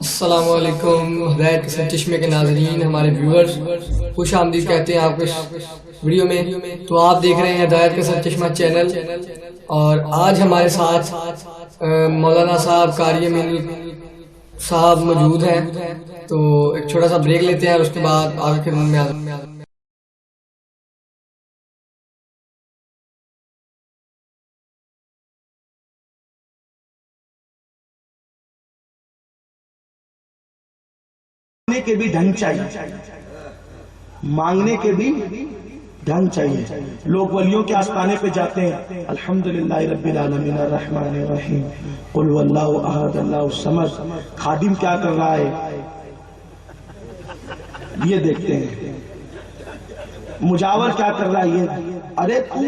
السلام علیکم ہدایت کے چشمے کے ناظرین، ہمارے ویورز، خوش آمدید کہتے ہیں آپ کو اس ویڈیو میں۔ تو آپ دیکھ رہے ہیں ہدایت کا چشمہ چینل، اور آج ہمارے ساتھ مولانا صاحب قاری امین صاحب موجود ہیں۔ تو ایک چھوٹا سا بریک لیتے ہیں اور اس کے بعد آگے کے میں مانگنے کے بھی ڈھنگ چاہیے، مانگنے کے بھی ڈھنگ چاہیے۔ لوگ ولیوں کے آستانے پہ جاتے ہیں، الحمدللہ رب العالمین الرحمن الرحیم قل واللہ احد اللہ الصمد۔ خادم کیا کر رہا ہے یہ دیکھتے ہیں، مجاور کیا کر رہا ہے یہ۔ ارے تو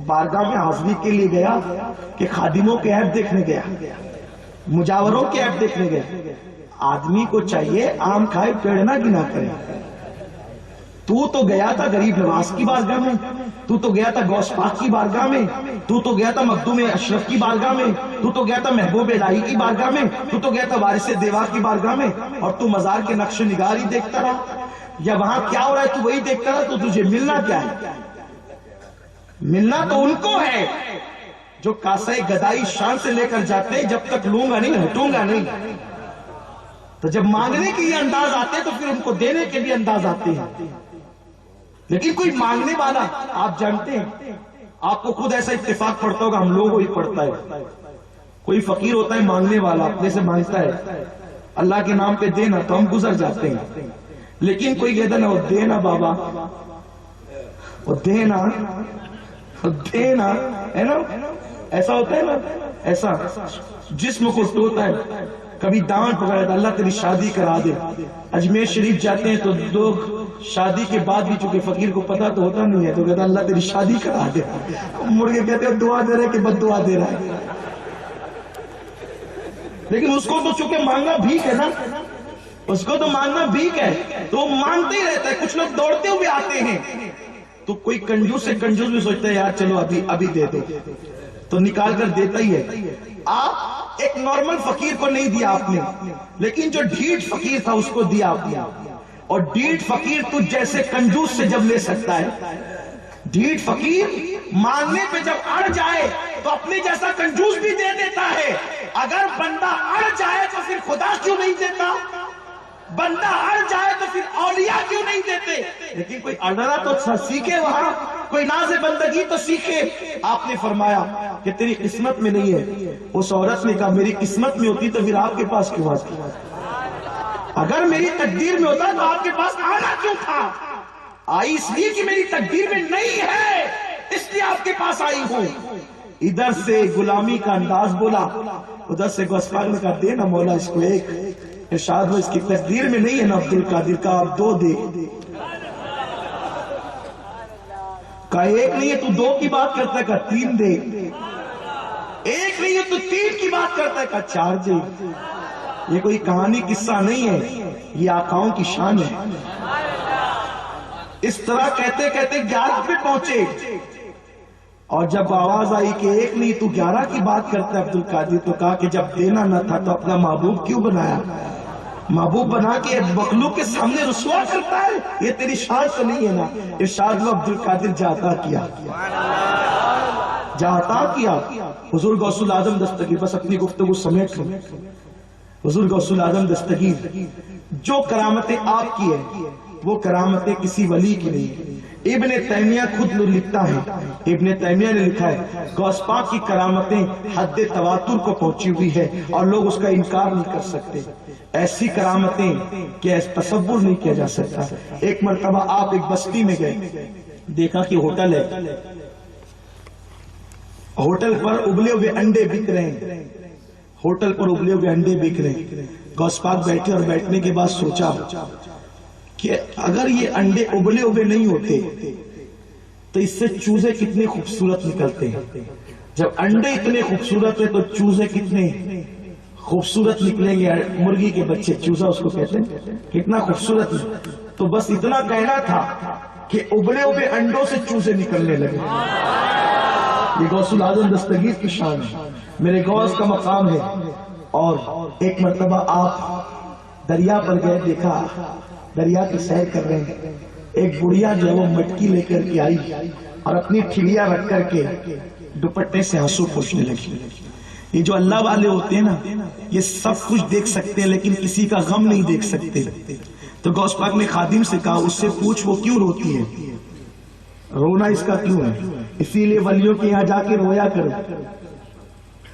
بارگاہ میں حاضری کے لیے گیا کہ خادموں کے عیب دیکھنے گیا، مجاوروں کے عیب دیکھنے گیا؟ آدمی کو چاہیے آم کھائے پیڑ نہ گنا کرے۔ تو گیا تھا غریب نواز کی بارگاہ میں، تو گیا تھا غوث پاک کی بارگاہ میں، تو گیا تھا مخدوم اشرف کی بارگاہ میں، تو گیا تھا محبوب الہی کی بارگاہ میں، تو گیا تھا وارث دیوا کی بارگاہ میں، اور تو مزار کے نقش نگار ہی دیکھتا رہا؟ یا وہاں کیا ہو رہا ہے تو وہی دیکھتا رہا؟ تو تجھے ملنا کیا ہے؟ ملنا تو ان کو ہے جو کاسہ گدائی شان سے لے کر جاتے، جب تک لوں گا نہیں ہٹوں گا نہیں۔ تو جب مانگنے کے لیے انداز آتے تو پھر ان کو دینے کے لیے انداز آتے ہیں۔ لیکن کوئی مانگنے والا، آپ جانتے ہیں، آپ کو خود ایسا اتفاق پڑتا ہوگا، ہم لوگوں ہی پڑتا ہے، کوئی فقیر ہوتا ہے مانگنے والا، اپنے سے مانگتا ہے اللہ کے نام پہ دینا، تو ہم گزر جاتے ہیں۔ لیکن کوئی کہتا نا وہ دینا بابا، وہ دینا، وہ دینا، ہے نا؟ ایسا ہوتا ہے نا، ایسا جسم کو ٹوتا ہے، کبھی دامن پکڑا تھا اللہ تیری شادی کرا دے۔ اجمیر شریف جاتے ہیں تو لوگ شادی کے بعد بھی، چونکہ فقیر کو پتا تو ہوتا نہیں ہے، تو کہتا اللہ تیری شادی کرا دے۔ مڑ کے کہتے ہیں دعا دے رہے کہ بد دعا دے رہا ہے۔ لیکن اس کو تو چونکہ مانگنا بھیک ہے نا، اس کو تو مانگنا بھیک ہے، تو وہ مانگتے ہی رہتا ہے۔ کچھ لوگ دوڑتے ہوئے آتے ہیں تو کوئی کنجوس سے کنجوس بھی سوچتا ہے یار چلو ابھی دے دو، تو نکال کر دیتا ہی ہے۔ آپ ایک نارمل فقیر کو نہیں دیا آپ نے، لیکن جو ڈھیٹ فقیر تھا اس کو دیا آپ نے۔ اور ڈھیٹ فقیر تو جیسے کنجوس سے جب لے سکتا ہے، ڈھیٹ فقیر مانگنے پہ جب اڑ جائے تو اپنے جیسا کنجوس بھی دے دیتا ہے۔ اگر بندہ اڑ جائے تو پھر خدا کیوں نہیں دیتا؟ بندہ اڑ جائے تو پھر اولیاء کیوں نہیں دیتے؟ لیکن کوئی اڑنا تو سیکھے، وہاں کوئی ناز بندگی تو سیکھے۔ آپ نے فرمایا کہ تیری قسمت میں نہیں ہے۔ اس عورت نے کہا میری قسمت میں ہوتی تو پھر آپ کے پاس کیوں آتی؟ اگر میری تقدیر میں ہوتا تو آپ کے پاس آنا کیوں تھا؟ آئی اس لیے کہ میری تقدیر میں نہیں ہے، اس لیے آپ کے پاس آئی ہوں۔ ادھر سے غلامی کا انداز بولا، ادھر سے غوث پاک نے کہا دے نا مولا اس کو ایک۔ ارشاد ہو اس کی تقدیر میں نہیں ہے نا عبد القادر کا، آپ دو دے۔ کہا ایک نہیں ہے تو دو کی بات کرتا ہے، کہا تین دے۔ ایک نہیں ہے تو تین کی بات کرتا ہے، کہا چار دے۔ یہ کوئی کہانی قصہ نہیں ہے، یہ آقاؤں کی شان ہے۔ اس طرح کہتے کہتے 11 پہ پہنچے، اور جب آواز آئی کہ ایک نہیں تو 11 کی بات کرتا ہے عبد القادر، تو کہا کہ جب دینا نہ تھا تو اپنا محبوب کیوں بنایا؟ محبوب بنا کے مخلوق کے سامنے رسوا کرتا ہے، یہ تیری شان تو نہیں ہے نا؟ ارشاد ہوا عبد القادر جاتا کیا، جاتا کیا۔ حضور غوث العظم دستگیر، بس اپنی گفتگو سمیٹ لو۔ حضور غوث العظم دستگیر، جو کرامتیں آپ کی ہیں وہ کرامتیں کسی ولی کی نہیں۔ ابن تیمیہ خود لکھتا ہے، ابن تیمیہ نے لکھا ہے غوث پاک کی کرامتیں حد تواتر کو پہنچی ہوئی ہے اور لوگ اس کا انکار نہیں کر سکتے۔ ایسی کرامتیں کہ ایسا تصور نہیں کیا جا سکتا۔ ایک مرتبہ آپ ایک بستی میں گئے، دیکھا کہ ہوٹل ہے، ہوٹل پر ابلے ہوئے انڈے بک رہے ہیں، ہوٹل پر ابلے ہوئے انڈے بک رہے ہیں۔ غوث پاک بیٹھے اور بیٹھنے کے بعد سوچا کہ اگر یہ انڈے ابلے ہوئے نہیں ہوتے تو اس سے چوزے کتنے خوبصورت نکلتے ہیں۔ جب انڈے اتنے خوبصورت ہیں تو چوزے کتنے خوبصورت نکلیں گے۔ مرغی کے بچے چوزا اس کو کہتے ہیں، کتنا خوبصورت ہے۔ تو بس اتنا کہنا تھا کہ ابلے ہوئے انڈوں سے چوزے نکلنے لگے۔ یہ غوث العظم دستگیر کی شان ہے، میرے غوث کا مقام ہے۔ اور ایک مرتبہ آپ دریا پر گئے، دیکھا دریا کی سیر کر رہے ہیں، ایک بڑھیا جو ہے وہ مٹکی لے کر کے آئی اور اپنی ٹھلیاں رکھ کر کے دوپٹے سے آنسو پوچھنے لگی۔ یہ جو اللہ والے ہوتے ہیں نا، یہ سب کچھ دیکھ سکتے ہیں لیکن کسی کا غم نہیں دیکھ سکتے۔ تو غوث پاک نے خادم سے کہا اس سے پوچھ وہ کیوں روتی ہے، رونا اس کا کیوں ہے؟ اسی لیے ولیوں کے یہاں جا کے رویا کرو،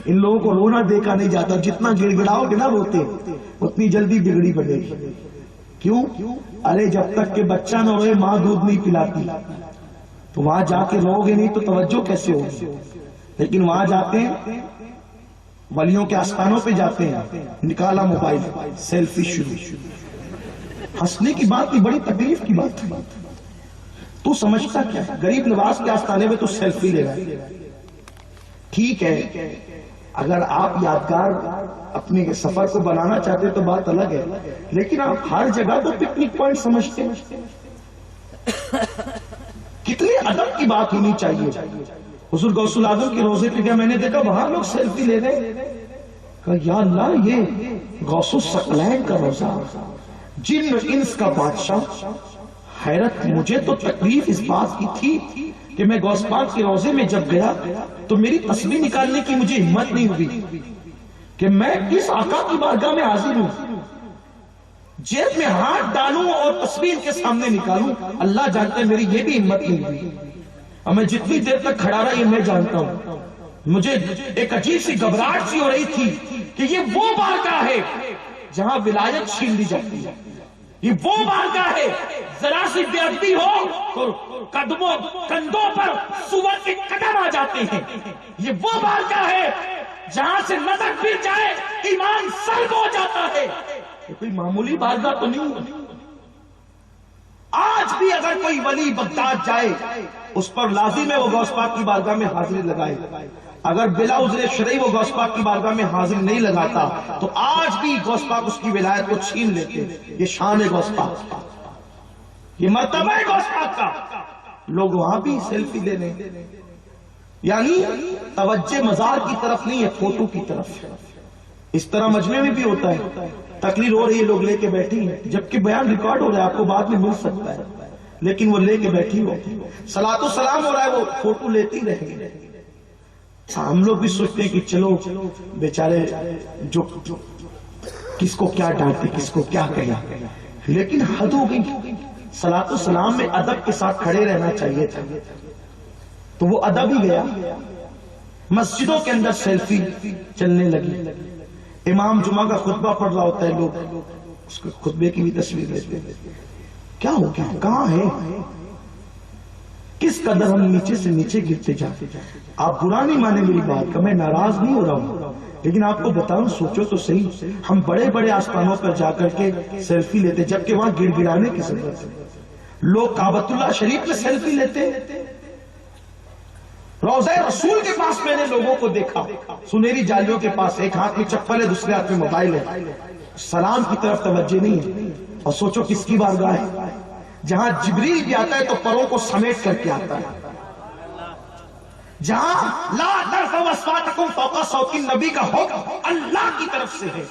ان لوگوں کو رونا دیکھا نہیں جاتا، جتنا گڑ گڑاؤ گے نا روتے اتنی جلدی بگڑی بنے گی۔ کیوں؟ ارے جب تک کہ بچہ نہ روئے ماں دودھ نہیں پلاتی، تو وہاں جا کے رو گے نہیں تو توجہ کیسے ہوگی؟ لیکن وہاں جاتے ہیں، ولیوں کے آستانوں پہ جاتے ہیں، نکالا موبائل، سیلفی شروع۔ ہنسنے کی بات نہیں، بڑی تکلیف کی بات ہے۔ تو سمجھتا کیا ہے؟ غریب نواز کے آستانے میں تو سیلفی لے رہا ہے۔ ٹھیک ہے، اگر آپ یادگار اپنے سفر کو بنانا چاہتے تو بات الگ ہے، لیکن آپ ہر جگہ تو پکنک پوائنٹ سمجھتے ہیں۔ کتنے ادب کی بات ہونی چاہیے۔ حضور غوث العظم کے روزے پہ گیا، میں نے دیکھا وہاں لوگ سیلفی لے رہے، کہا یا اللہ یہ غوث الثقلین کا روزہ، جن انس کا بادشاہ۔ حیرت، مجھے تو تکلیف اس بات کی تھی کہ میں غوث پاک کے روزے میں جب گیا تو میری تصویر نکالنے کی مجھے ہمت نہیں ہوئی کہ میں اس آقا کی بارگاہ میں حاضر ہوں، جیب میں ہاتھ ڈالوں اور تصویر کے سامنے نکالوں۔ اللہ جانتا ہے میری یہ بھی ہمت نہیں ہوئی، اور میں جتنی دیر تک کھڑا رہا یہ میں جانتا ہوں، مجھے ایک عجیب سی گھبراہٹ سی ہو رہی تھی کہ یہ وہ بارگاہ ہے جہاں ولایت چھین لی جاتی ہے، یہ وہ بارگاہ ہے ذرا سی بے ادبی ہو تو کندھوں پر سور کے قدم آ جاتے ہیں، یہ وہ بارگاہ ہے جہاں سے نظر گر جائے ایمان سلب ہو جاتا ہے۔ یہ کوئی معمولی بارگاہ تو نہیں۔ آج بھی اگر کوئی ولی بغداد جائے اس پر لازم ہے وہ غوث پاک کی بارگاہ میں حاضری لگائے، اگر بلا عذر شرعی وہ غوث پاک کی بارگاہ میں حاضر نہیں لگاتا تو آج بھی غوث پاک اس کی ولایت کو چھین لیتے۔ یہ شان ہے غوث پاک کا، یہ مرتبہ ہے غوث پاک کا۔ لوگ وہاں بھی سیلفی لے لیں، یعنی توجہ مزار کی طرف نہیں ہے، فوٹو کی طرف۔ اس طرح مجمع میں بھی ہوتا ہے، تقریر ہو رہی ہے لوگ لے کے بیٹھی ہیں، جبکہ بیان ریکارڈ ہو رہا ہے، آپ کو بعد میں مل سکتا ہے، لیکن وہ لے کے بیٹھی ہو، صلاۃ و سلام ہو رہا ہے، وہ فوٹو لیتی رہیں گے۔ ہم لوگ بھی سوچتے ہیں کہ چلو بیچارے جو کس کو کیا ڈانٹے، کس کو کیا کہے، لیکن حد ہو گئی۔ صلاۃ و سلام میں ادب کے ساتھ کھڑے رہنا چاہیے تھا، تو وہ ادب ہی گیا۔ مسجدوں کے اندر سیلفی چلنے لگی، امام جمعہ کا خطبہ پڑھ رہا ہوتا ہے، لوگ اس کے خطبے کی بھی تصویر لیتے ہیں۔ کیا ہو گیا؟ کہاں ہے؟ کس قدر ہم نیچے سے نیچے گرتے جاتے۔ آپ برا نہیں مانے میری بات کا، میں ناراض نہیں ہو رہا ہوں، لیکن آپ کو بتاؤں، سوچو تو صحیح، ہم بڑے بڑے آستانوں پر جا کر کے سیلفی لیتے جبکہ وہاں گڑ گڑانے کی ضرورت ہے۔ لوگ کعبۃ اللہ شریف میں سیلفی لیتے، روضہ رسول کے پاس میں نے لوگوں کو دیکھا، سنہری جالیوں کے پاس، ایک ہاتھ میں چپل ہے دوسرے ہاتھ میں موبائل ہے، سلام کی طرف توجہ نہیں ہے۔ اور سوچو کس کی بارگاہ ہے جہاں جبریل بھی آتا ہے تو پروں کو سمیٹ کر کے آتا ہے، جہاں لا ترفعوا اصواتکم فوق صوت النبی کا حکم اللہ کی طرف سے ہے،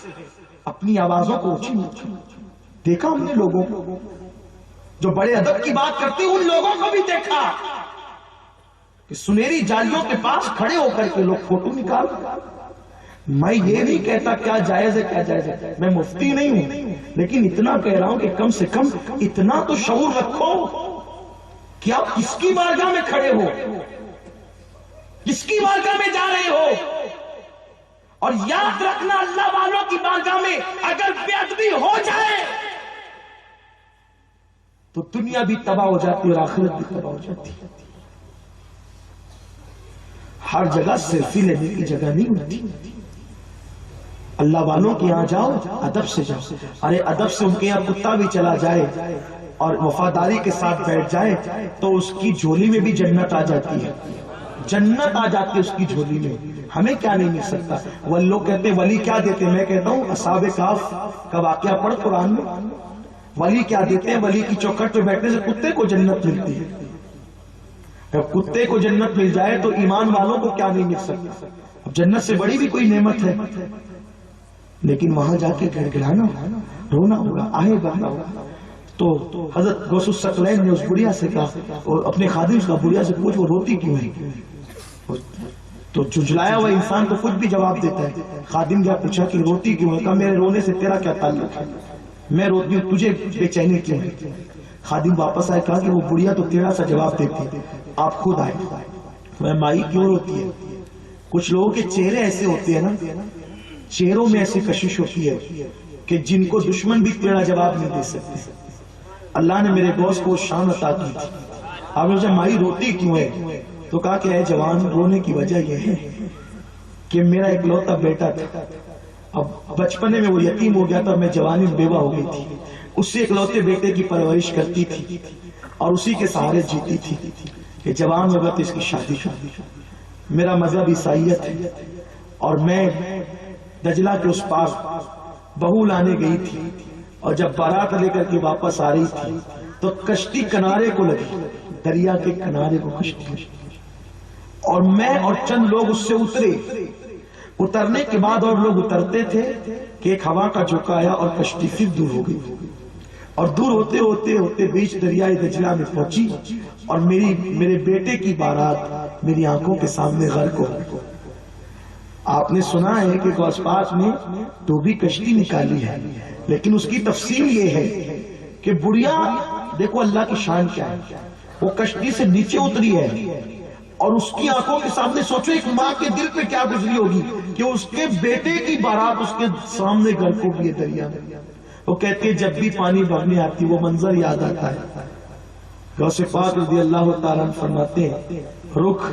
اپنی آوازوں کو اونچی اونچی۔ دیکھا ہم نے لوگوں کو جو بڑے ادب کی بات کرتے، ان لوگوں کو بھی دیکھا کہ سنہری جالیوں کے پاس کھڑے ہو کر کے لوگ فوٹو نکال۔ میں یہ نہیں کہتا کیا جائز ہے کیا جائز ہے، میں مفتی نہیں ہوں، لیکن اتنا کہہ رہا ہوں کہ کم سے کم اتنا تو شعور رکھو کہ آپ کس کی بارگاہ میں کھڑے ہو، کس کی بارگاہ میں جا رہے ہو۔ اور یاد رکھنا، اللہ والوں کی بارگاہ میں اگر بے ادبی ہو جائے تو دنیا بھی تباہ ہو جاتی ہے اور آخرت بھی تباہ ہو جاتی ہے۔ ہر جگہ سیلفی لینے کی جگہ نہیں ہوتی۔ اللہ والوں کے یہاں جاؤ، ادب سے جاؤ۔ ارے ادب سے ان کے یہاں کتا بھی چلا جائے اور وفاداری کے ساتھ بیٹھ جائے تو اس کی جھولی میں بھی جنت آ جاتی ہے، جنت آ جاتی ہے اس کی جھولی میں۔ ہمیں کیا نہیں مل سکتا؟ وہ لوگ کہتے ہیں ولی کیا دیتے ہیں، میں کہتا ہوں اصحاب کہف کا واقعہ پڑھ قرآن میں، ولی کیا دیتے ہیں؟ ولی کی چوکھٹ پہ بیٹھنے سے کتے کو جنت ملتی ہے۔ جب کتے کو جنت مل جائے تو ایمان والوں کو کیا نہیں مل سکتا؟ اب جنت سے بڑی بھی کوئی نعمت ہے؟ لیکن وہاں جا کے گڑ گڑانا رونا ہوگا، آہے بھرنا ہوگا۔ تو حضرت غوث الثقلین نے اس بڑھیا سے کہا، اور اپنے خادم کا بڑھیا سے پوچھ وہ روتی کیوں ہے؟ تو جھجلایا ہوا انسان تو کچھ بھی جواب دیتا ہے۔ خادم جا پوچھا کہ روتی کیوں ہے؟ کہا میرے رونے سے تیرا کیا تعلق ہے، میں روتی ہوں تجھے بے چینی کیوں ہے؟ خادم واپس آئے، کہا کہ وہ بڑھیا تو تیرا سا جواب دیتی، آپ خود آئے۔ میں مائی کیوں روتی ہے؟ کچھ لوگوں کے چہرے ایسے ہوتے ہیں نا، چہروں میں ایسی کشش ہوتی ہے کہ جن کو دشمن بھی تیرا جواب نہیں دے سکتے۔ اللہ نے میرے غوث کو شان عطا کی تھی۔ آپ نے پوچھا مائی روتی کیوں ہے؟ تو کہا کہ اے جوان، رونے کی وجہ یہ ہے کہ میرا ایک لوتا بیٹا تھا، اب بچپنے میں وہ یتیم ہو گیا تھا، میں جوانی میں بیوہ ہو گئی تھی، اس سے ایک لوتے بیٹے کی پرورش کرتی تھی اور اسی کے سہارے جیتی تھی کہ جوان ہوگا تو اس کی شادی کر۔ میرا مذہب عیسائیت ہے اور میں دجلہ کے اس پار بہو لانے گئی تھی، اور جب بارات لے کر کے واپس آ رہی تھی تو کشتی کنارے کو لگی، دریا کے کنارے کو کشتی، اور میں اور چند لوگ اس سے اترے۔ اترنے کے بعد اور لوگ اترتے تھے کہ ایک ہوا کا جھونکا آیا اور کشتی پھر دور ہو گئی، اور دور ہوتے ہوتے ہوتے بیچ دریائے دجلہ میں پہنچی، اور میرے بیٹے کی بارات میری آنکھوں کے سامنے غرق ہو گئی۔ آپ نے سنا ہے کہ غوث پاک نے ڈوبی کشتی نکالی ہے، لیکن اس کی تفصیل یہ ہے کہ بڑھیا دیکھو اللہ کی شان کیا ہے، وہ کشتی سے نیچے اتری ہے اور اس کی آنکھوں کے سامنے، سوچو ایک ماں کے دل پہ کیا گزری ہوگی کہ اس کے بیٹے کی بارات اس کے سامنے غرق ہو گئی دریا میں۔ وہ کہتے ہیں جب بھی پانی بھرنے آتی وہ منظر یاد آتا ہے۔ غوث پاک رضی اللہ تعالیٰ عنہ فرماتے ہیں رخ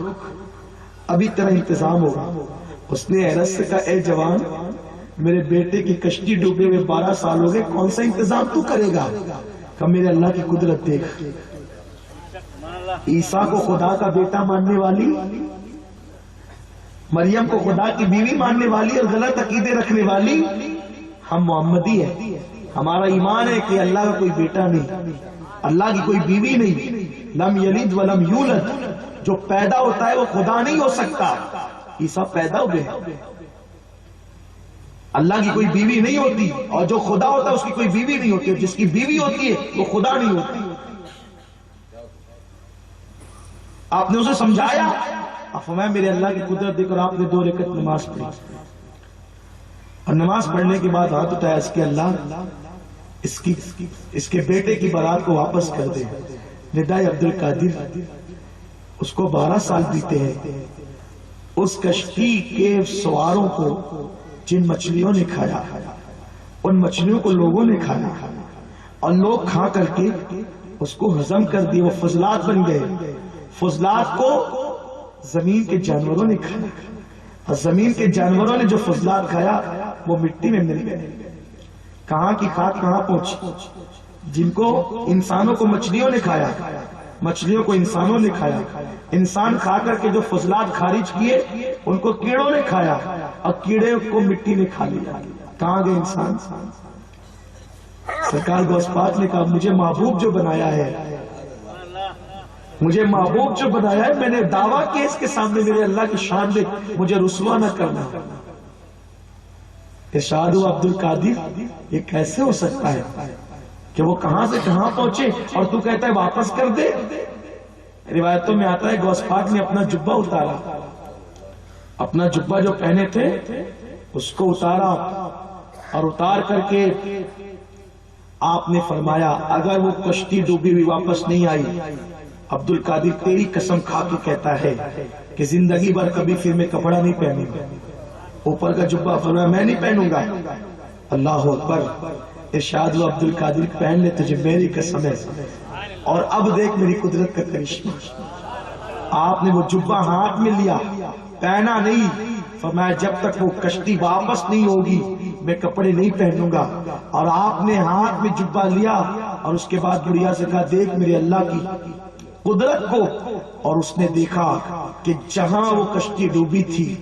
ابھی تیرا انتظام ہوگا۔ اس نے عرض سے کہا اے جوان، میرے بیٹے کی کشتی ڈوبے ہوئے 12 سال ہو گئے، کون سا انتظام تو کرے گا؟ کہ میرے اللہ کی قدرت دیکھ، عیسیٰ کو خدا کا بیٹا ماننے والی، مریم کو خدا کی بیوی ماننے والی اور غلط عقیدے رکھنے والی ہم محمدی ہیں۔ ہمارا ایمان ہے کہ اللہ کا کوئی بیٹا نہیں، اللہ کی کوئی بیوی نہیں، لم یلد ولم یولد، جو پیدا ہوتا ہے وہ خدا نہیں ہو سکتا۔ عیسیٰ پیدا ہو گئے، اللہ کی کوئی بیوی نہیں ہوتی، اور جو خدا ہوتا ہے اس کی کوئی بیوی نہیں ہوتی، جس کی بیوی ہوتی ہے وہ خدا نہیں ہوتی۔ آپ نے اسے سمجھایا، اب فرمایا میرے اللہ کی قدرت دیکھ کر آپ نے 2 رکعت نماز پڑھی، اور نماز پڑھنے کے بعد ہاتھ اٹھایا اس کے اللہ اس کے بیٹے کی بارات کو واپس کر دے۔ ندائے عبد القادر، اس کو 12 سال بیتے ہیں، اس کشتی کے سواروں کو جن مچھلیوں نے کھایا ان مچھلیوں کو لوگوں نے کھایا، اور لوگ کھا کر کے اس کو ہضم کر دیے، وہ فضلات بن گئے۔ فضلات کو زمین کے جانوروں نے کھایا، اور زمین کے جانوروں نے جو فضلات کھایا وہ مٹی میں مل گئے۔ کہاں کی خاک کہاں پہنچی؟ جن کو انسانوں کو مچھلیوں نے کھایا، مچھلیوں کو انسانوں نے کھایا، انسان کھا کر کے جو فضلات خارج کیے ان کو کیڑوں نے کھایا، اور کیڑے کو مٹی نے کھا لیا۔ کہاں گئے انسان؟ سرکار غوث پاک نے کہا مجھے محبوب جو بنایا ہے، مجھے محبوب جو بنایا ہے، میں نے دعویٰ کیا اس کے سامنے میرے اللہ کی شان دے، مجھے رسوا نہ کرنا۔ ارشاد ہوا عبد القادر یہ کیسے ہو سکتا ہے کہ وہ کہاں سے کہاں پہنچے اور تو کہتا ہے واپس کر دے؟ روایتوں میں آتا ہے غوث پاک نے اپنا جبہ اتارا، اپنا جبہ جو پہنے تھے اس کو اتارا، اور اتار کر کے آپ نے فرمایا اگر وہ کشتی ڈوبی ہوئی واپس نہیں آئی، عبد القادر تیری قسم کھا کے کہتا ہے کہ زندگی بھر کبھی پھر میں کپڑا نہیں پہنوں گا۔ اوپر کا جبہ فرمایا میں نہیں پہنوں گا۔ اللہ اکبر۔ ارشاد ہوا عبد القادر پہن لے، تجھے میری قسم ہے، اور اب دیکھ میری قدرت کا کرشمہ۔ آپ نے وہ جبہ ہاتھ میں لیا، پہنا نہیں، فرمایا جب تک وہ کشتی واپس نہیں ہوگی میں کپڑے نہیں پہنوں گا۔ اور آپ نے ہاتھ میں جبہ لیا اور اس کے بعد بڑھیا سے کہا دیکھ میرے اللہ کی قدرت کو، اور اس نے دیکھا کہ جہاں وہ کشتی ڈوبی تھی